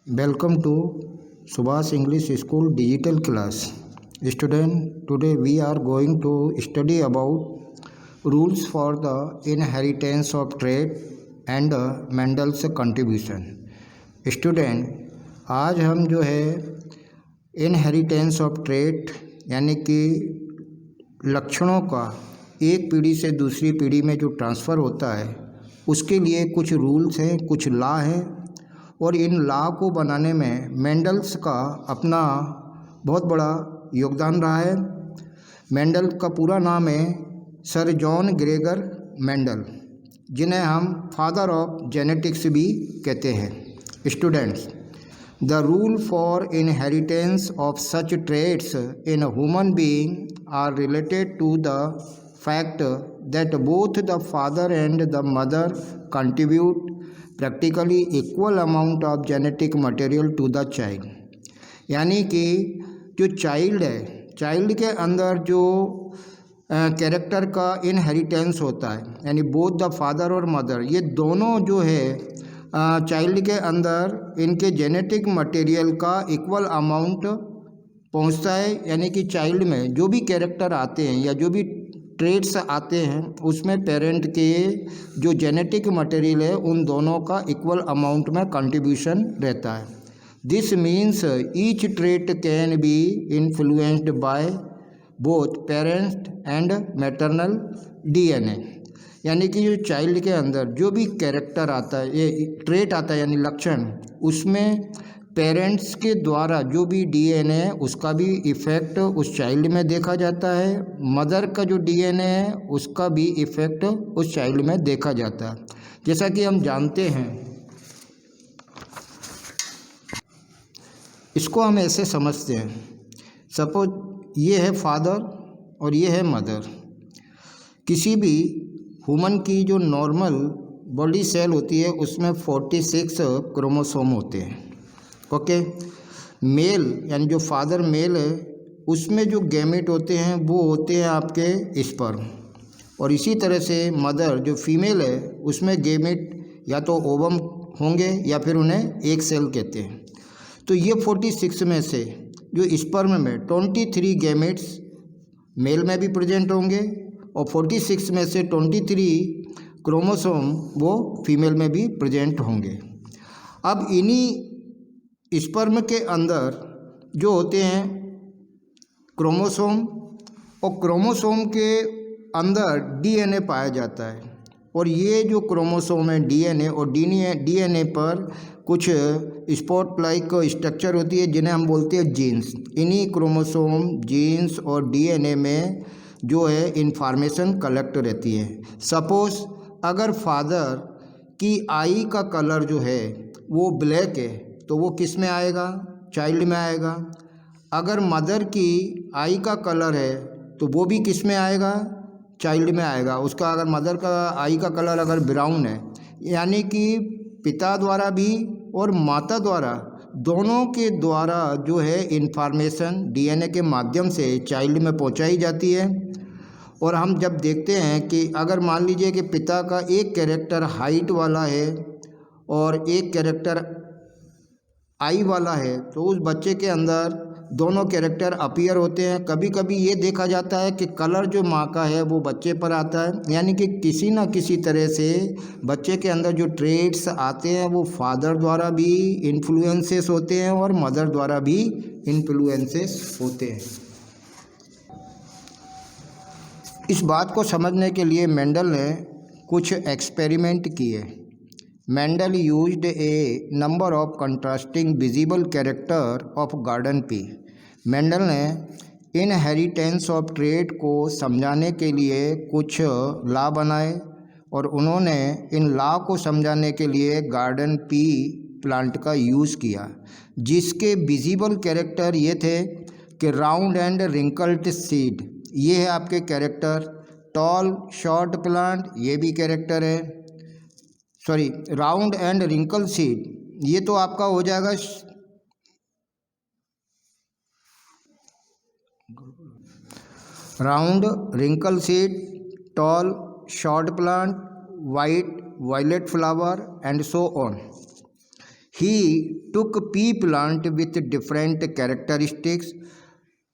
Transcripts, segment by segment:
Welcome to Subhas English School digital class. Student, today we are going to study about rules for the inheritance of trait and Mendel's contribution. Student, आज हम जो है inheritance of trait यानी कि लक्षणों का एक पीढ़ी से दूसरी पीढ़ी में जो ट्रांसफ़र होता है उसके लिए कुछ रूल्स हैं, कुछ लॉ हैं और इन लॉ को बनाने में मेंडल्स का अपना बहुत बड़ा योगदान रहा है। मेंडल का पूरा नाम है सर जॉन ग्रेगर मेंडल, जिन्हें हम फादर ऑफ जेनेटिक्स भी कहते हैं। Students, the rule for inheritance of such traits in human being are related to the fact that both the father and the mother contribute practically equal amount of genetic material to the child। यानी कि जो child है, child के अंदर जो character का inheritance होता है, यानी बोथ द फादर और मदर, ये दोनों जो है चाइल्ड के अंदर इनके जेनेटिक मटेरियल का इक्वल अमाउंट पहुंचता है। यानी कि चाइल्ड में जो भी कैरेक्टर आते हैं या जो भी ट्रेड्स आते हैं उसमें पेरेंट के जो जेनेटिक मटेरियल है उन दोनों का इक्वल अमाउंट में कंट्रीब्यूशन रहता है। This means each trait can be influenced by both parents and maternal DNA. यानी कि जो चाइल्ड के अंदर जो भी कैरेक्टर आता है, ये ट्रेट आता है यानी लक्षण, उसमें पेरेंट्स के द्वारा जो भी डीएनए है उसका भी इफ़ेक्ट उस चाइल्ड में देखा जाता है, मदर का जो डीएनए है उसका भी इफ़ेक्ट उस चाइल्ड में देखा जाता है। जैसा कि हम जानते हैं, इसको हम ऐसे समझते हैं, सपोज ये है फादर और ये है मदर। किसी भी ह्यूमन की जो नॉर्मल बॉडी सेल होती है उसमें 46 क्रोमोसोम होते हैं। ओके, मेल यानी जो फादर मेल है उसमें जो गैमेट होते हैं वो होते हैं आपके स्पर्म, और इसी तरह से मदर जो फीमेल है उसमें गैमेट या तो ओवम होंगे या फिर उन्हें एक सेल कहते हैं। तो ये 46 में से जो स्पर्म में 23 गैमेट्स मेल में भी प्रेजेंट होंगे और 46 में से 23 क्रोमोसोम वो फीमेल में भी प्रेजेंट होंगे। अब इन्हीं स्पर्म के अंदर जो होते हैं क्रोमोसोम, और क्रोमोसोम के अंदर डीएनए पाया जाता है, और ये जो क्रोमोसोम है डीएनए और डीएनए पर कुछ स्पॉट लाइक स्ट्रक्चर होती है जिन्हें हम बोलते हैं जीन्स। इन्हीं क्रोमोसोम, जीन्स और डीएनए में जो है इंफॉर्मेशन कलेक्ट रहती है। सपोज अगर फादर की आई का कलर जो है वो ब्लैक है तो वो किस में आएगा? चाइल्ड में आएगा। अगर मदर की आई का कलर है तो वो भी किस में आएगा? चाइल्ड में आएगा। उसका अगर मदर का आई का कलर अगर ब्राउन है, यानी कि पिता द्वारा भी और माता द्वारा, दोनों के द्वारा जो है इंफॉर्मेशन डीएनए के माध्यम से चाइल्ड में पहुंचाई जाती है। और हम जब देखते हैं कि अगर मान लीजिए कि पिता का एक कैरेक्टर हाइट वाला है और एक कैरेक्टर आई वाला है, तो उस बच्चे के अंदर दोनों कैरेक्टर अपीयर होते हैं। कभी कभी ये देखा जाता है कि कलर जो माँ का है वो बच्चे पर आता है, यानी कि किसी न किसी तरह से बच्चे के अंदर जो ट्रेट्स आते हैं वो फादर द्वारा भी इन्फ्लुएंसेस होते हैं और मदर द्वारा भी इन्फ्लुएंसेस होते हैं। इस बात को समझने के लिए मेंडल ने कुछ एक्सपेरिमेंट किए। Mendel used A number of contrasting visible character of garden pea. Mendel ने इनहेरिटेंस ऑफ ट्रेट को समझाने के लिए कुछ लॉ बनाए, और उन्होंने इन लॉ को समझाने के लिए गार्डन पी प्लांट का यूज़ किया, जिसके विजिबल कैरेक्टर ये थे कि राउंड एंड रिंकल्ड सीड, ये है आपके कैरेक्टर। टॉल शॉर्ट प्लांट, ये भी कैरेक्टर है। Sorry, round and wrinkle seed, ये तो आपका हो जाएगा round wrinkle seed, tall short plant, white violet flower and so on. He took pea plant with different characteristics.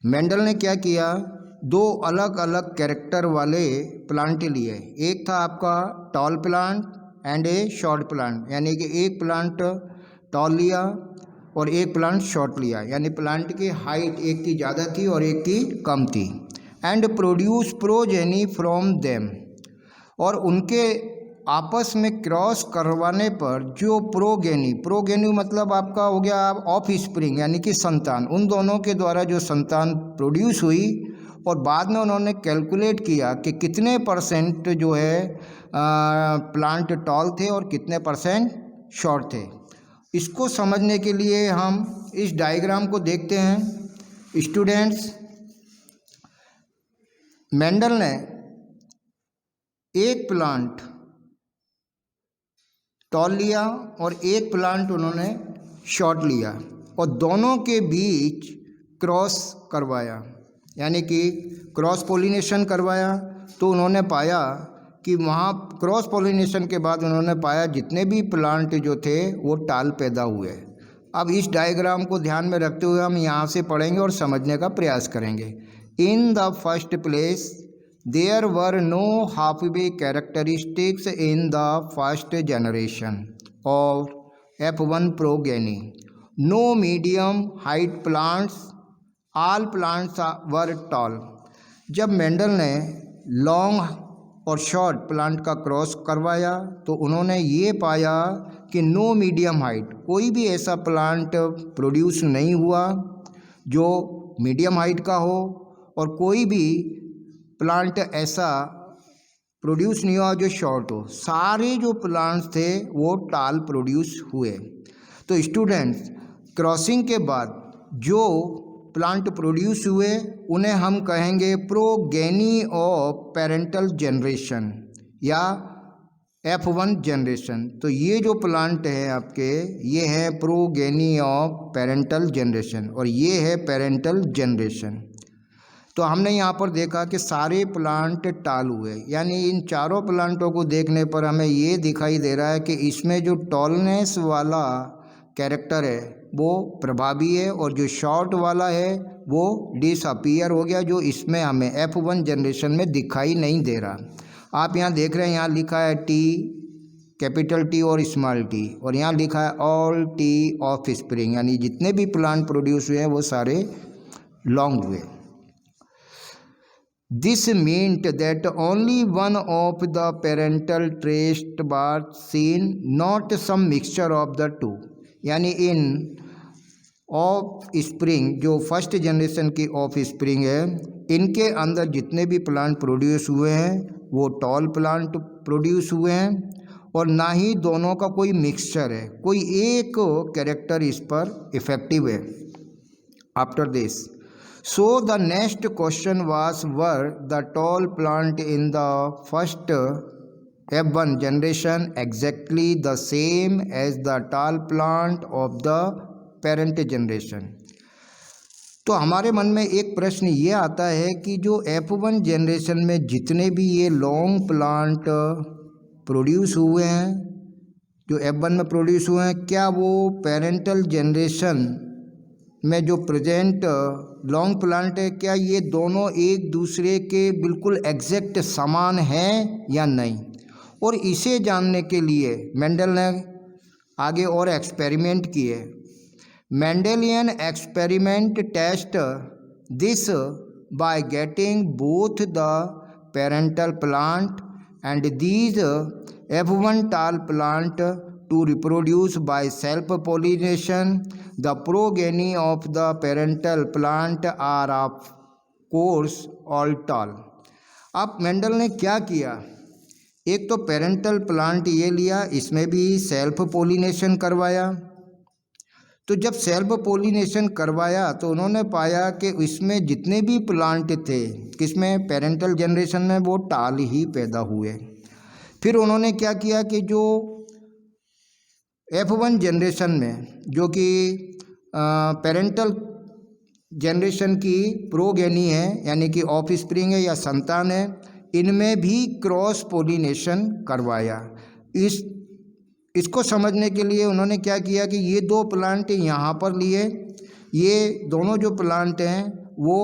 Mendel ने क्या किया, दो अलग अलग कैरेक्टर वाले प्लांट लिए। एक था आपका tall plant and A short plant, यानी कि एक प्लांट टॉल लिया और एक प्लांट शॉर्ट लिया, यानी प्लांट की हाइट एक की ज़्यादा थी और एक की कम थी। And produce progeny from them, और उनके आपस में क्रॉस करवाने पर जो प्रोगेनी मतलब आपका हो गया ऑफ स्प्रिंग, यानी कि संतान, उन दोनों के द्वारा जो संतान प्रोड्यूस हुई, और बाद में उन्होंने कैलकुलेट किया कि कितने परसेंट जो है प्लांट टॉल थे और कितने परसेंट शॉर्ट थे। इसको समझने के लिए हम इस डायग्राम को देखते हैं। स्टूडेंट्स, मेंडल ने एक प्लांट टॉल लिया और एक प्लांट उन्होंने शॉर्ट लिया और दोनों के बीच क्रॉस करवाया, यानी कि क्रॉस पोलिनेशन करवाया। तो उन्होंने पाया कि वहाँ क्रॉस पोलिनेशन के बाद उन्होंने पाया जितने भी प्लांट जो थे वो टाल पैदा हुए। अब इस डायग्राम को ध्यान में रखते हुए हम यहाँ से पढ़ेंगे और समझने का प्रयास करेंगे। In the first place there were no halfway characteristics in the first generation of F1 progeny, no medium height plants, all plants were tall. जब मेंडल ने लॉन्ग और शॉर्ट प्लांट का क्रॉस करवाया तो उन्होंने ये पाया कि नो मीडियम हाइट, कोई भी ऐसा प्लांट प्रोड्यूस नहीं हुआ जो मीडियम हाइट का हो, और कोई भी प्लांट ऐसा प्रोड्यूस नहीं हुआ जो शॉर्ट हो। सारे जो प्लांट्स थे वो टाल प्रोड्यूस हुए। तो स्टूडेंट्स, क्रॉसिंग के बाद जो प्लांट प्रोड्यूस हुए उन्हें हम कहेंगे प्रोगेनी ऑफ पेरेंटल जनरेशन या F1 जनरेशन। तो ये जो प्लांट है आपके, ये है प्रोगेनी ऑफ पेरेंटल जनरेशन और ये है पेरेंटल जनरेशन। तो हमने यहाँ पर देखा कि सारे प्लांट टाल हुए, यानी इन चारों प्लांटों को देखने पर हमें ये दिखाई दे रहा है कि इसमें जो टॉलनेस वाला कैरेक्टर है वो प्रभावी है और जो शॉर्ट वाला है वो डिसअपीयर हो गया, जो इसमें हमें F1 जनरेशन में दिखाई नहीं दे रहा। आप यहाँ देख रहे हैं, यहाँ लिखा है T, कैपिटल T और स्मॉल t, और यहाँ लिखा है ऑल T ऑफ स्प्रिंग, यानी जितने भी प्लांट प्रोड्यूस हुए हैं वो सारे लॉन्ग हुए। This meant that only one of the parental traits was seen, not some mixture of the two। यानी इन ऑफ स्प्रिंग, जो फर्स्ट जनरेशन की ऑफ स्प्रिंग है, इनके अंदर जितने भी प्लांट प्रोड्यूस हुए हैं वो टॉल प्लांट प्रोड्यूस हुए हैं, और ना ही दोनों का कोई मिक्सचर है, कोई एक कैरेक्टर इस पर इफेक्टिव है। After this, so the next question was, were the tall plant in the first F1 generation exactly the same as the tall plant of the parent generation? तो हमारे मन में एक प्रश्न ये आता है कि जो F1 जनरेशन में जितने भी ये लॉन्ग प्लांट प्रोड्यूस हुए हैं, जो F1 में प्रोड्यूस हुए हैं, क्या वो पेरेंटल जनरेशन में जो प्रेजेंट लॉन्ग प्लांट है, क्या ये दोनों एक दूसरे के बिल्कुल एग्जैक्ट समान हैं या नहीं? और इसे जानने के लिए मेंडल ने आगे और एक्सपेरिमेंट किए। Mendelian experiment test this by getting both the parental plant and these F1 tall plant to reproduce by self-pollination. The progeny of the parental plant are of course all tall। अब Mendel ने क्या किया, एक तो parental plant ये लिया, इसमें भी सेल्फ पोलिनेशन करवाया। तो जब सेल्फ पोलिनेशन करवाया तो उन्होंने पाया कि इसमें जितने भी प्लांट थे, किसमें, पेरेंटल जनरेशन में, वो टाल ही पैदा हुए। फिर उन्होंने क्या किया कि जो F1 जनरेशन में, जो कि पेरेंटल जनरेशन की प्रोगेनी है, यानी कि ऑफ स्प्रिंग है या संतान है, इनमें भी क्रॉस पोलिनेशन करवाया। इस इसको समझने के लिए उन्होंने क्या किया कि ये दो प्लांट यहाँ पर लिए, ये दोनों जो प्लांट हैं वो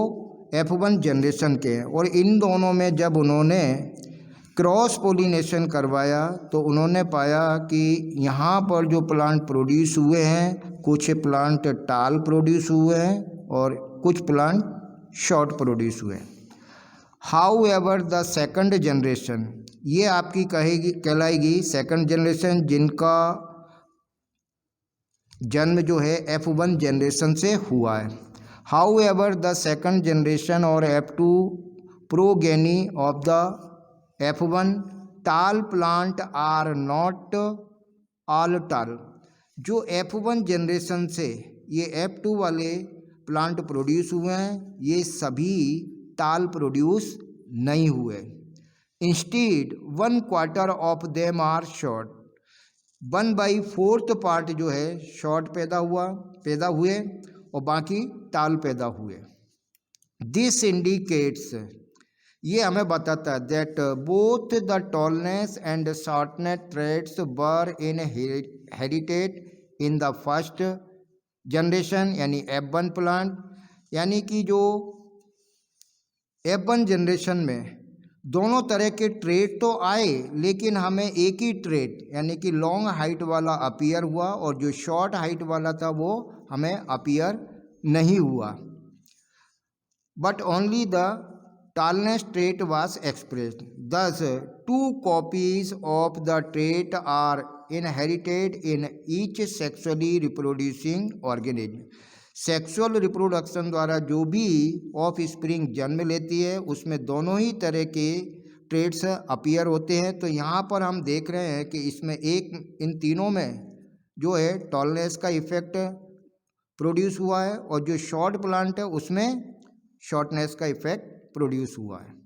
F1 जनरेशन के हैं, और इन दोनों में जब उन्होंने क्रॉस पोलिनेशन करवाया तो उन्होंने पाया कि यहाँ पर जो प्लांट प्रोड्यूस हुए हैं, कुछ प्लांट टाल प्रोड्यूस हुए हैं और कुछ प्लांट शॉर्ट प्रोड्यूस हुए हैं। How ever the second generation, ये आपकी कहलाएगी सेकंड जनरेशन, जिनका जन्म जो है F1 जनरेशन से हुआ है। How ever the second generation और F2 progeny of the F1 टाल प्लांट आर नॉट ऑल टाल। जो F1 जनरेशन से ये F2 वाले प्लांट प्रोड्यूस हुए हैं, ये सभी टाल प्रोड्यूस नहीं हुए। Instead 1/4 of them are short, 1/4 part जो है शॉर्ट पैदा हुए और बाकी टाल पैदा हुए। दिस इंडिकेट्स, ये हमें बताता है that both the tallness and shortness traits were inherited in the first generation, यानी F1 प्लांट। यानी कि जो F1 जनरेशन में दोनों तरह के ट्रेड तो आए, लेकिन हमें एक ही ट्रेड यानी कि लॉन्ग हाइट वाला अपीयर हुआ, और जो शॉर्ट हाइट वाला था वो हमें अपीयर नहीं हुआ। But only the tallness trait was expressed, thus 2 copies of the trait are inherited in each sexually reproducing organism. Sexual reproduction द्वारा जो भी ऑफ स्प्रिंग जन्म लेती है उसमें दोनों ही तरह के ट्रेड्स अपीयर होते हैं। तो यहाँ पर हम देख रहे हैं कि इसमें इन तीनों में जो है टॉलनेस का इफेक्ट प्रोड्यूस हुआ है, और जो शॉर्ट प्लांट है उसमें शॉर्टनेस का इफेक्ट प्रोड्यूस हुआ है।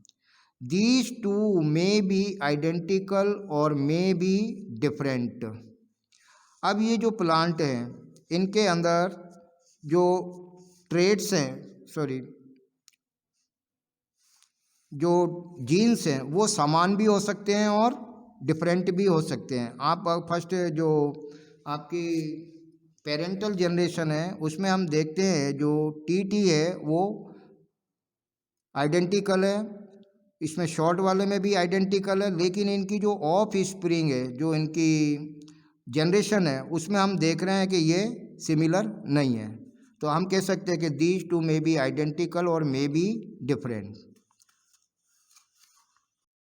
These two may be identical और मे बी डिफरेंट। अब ये जो प्लांट हैं इनके अंदर जो ट्रेड्स हैं, जो जीन्स हैं वो समान भी हो सकते हैं और डिफरेंट भी हो सकते हैं। आप फर्स्ट जो आपकी पेरेंटल जनरेशन है उसमें हम देखते हैं जो TT है वो आइडेंटिकल है, इसमें शॉर्ट वाले में भी आइडेंटिकल है, लेकिन इनकी जो ऑफ स्प्रिंग है, जो इनकी जनरेशन है, उसमें हम देख रहे हैं कि ये सिमिलर नहीं है। तो हम कह सकते हैं कि these two may be identical और मे बी डिफरेंट।